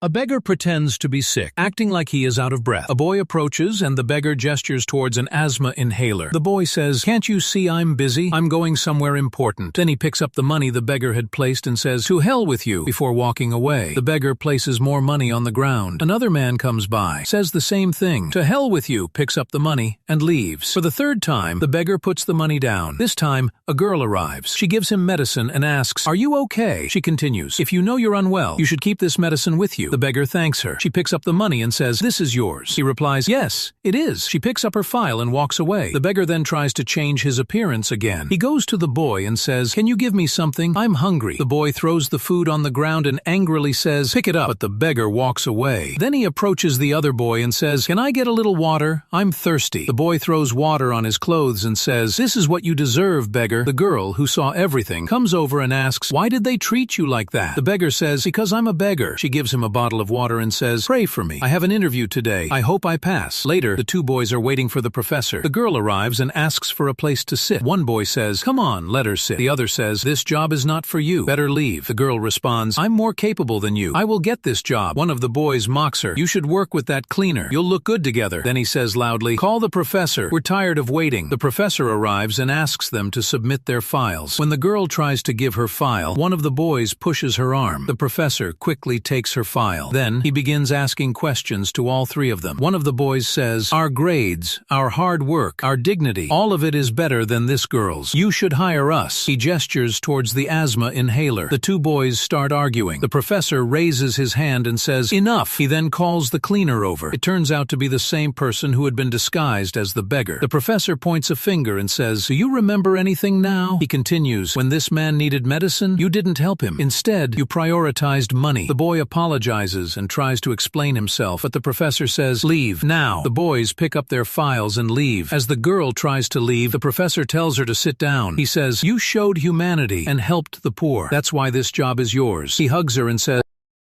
A beggar pretends to be sick, acting like he is out of breath. A boy approaches and the beggar gestures towards an asthma inhaler. The boy says, "Can't you see I'm busy? I'm going somewhere important." Then he picks up the money the beggar had placed and says, "To hell with you," before walking away. The beggar places more money on the ground. Another man comes by, says the same thing, "To hell with you," picks up the money, and leaves. For the third time, the beggar puts the money down. This time, a girl arrives. She gives him medicine and asks, "Are you okay?" She continues, "If you know you're unwell, you should keep this medicine with you." The beggar thanks her. She picks up the money and says, "This is yours." He replies, "Yes, it is." She picks up her file and walks away. The beggar then tries to change his appearance again. He goes to the boy and says, "Can you give me something? I'm hungry." The boy throws the food on the ground and angrily says, "Pick it up," but the beggar walks away. Then he approaches the other boy and says, "Can I get a little water? I'm thirsty." The boy throws water on his clothes and says, "This is what you deserve, beggar." The girl, who saw everything, comes over and asks, "Why did they treat you like that?" The beggar says, "Because I'm a beggar." She gives him a bottle of water and says, "Pray for me. I have an interview today. I hope I pass." Later, the two boys are waiting for the professor. The girl arrives and asks for a place to sit. One boy says, "Come on, let her sit." The other says, "This job is not for you. Better leave." The girl responds, "I'm more capable than you. I will get this job." One of the boys mocks her. "You should work with that cleaner. You'll look good together." Then he says loudly, "Call the professor. We're tired of waiting." The professor arrives and asks them to submit their files. When the girl tries to give her file, one of the boys pushes her arm. The professor quickly takes her file. Then he begins asking questions to all three of them. One of the boys says, "Our grades, our hard work, our dignity, all of it is better than this girl's. You should hire us." He gestures towards the asthma inhaler. The two boys start arguing. The professor raises his hand and says, "Enough." He then calls the cleaner over. It turns out to be the same person who had been disguised as the beggar. The professor points a finger and says, "Do you remember anything now?" He continues, "When this man needed medicine, you didn't help him. Instead, you prioritized money." The boy apologizes and tries to explain himself, but the professor says, "Leave, now." The boys pick up their files and leave. As the girl tries to leave, the professor tells her to sit down. He says, "You showed humanity and helped the poor. That's why this job is yours." He hugs her and says,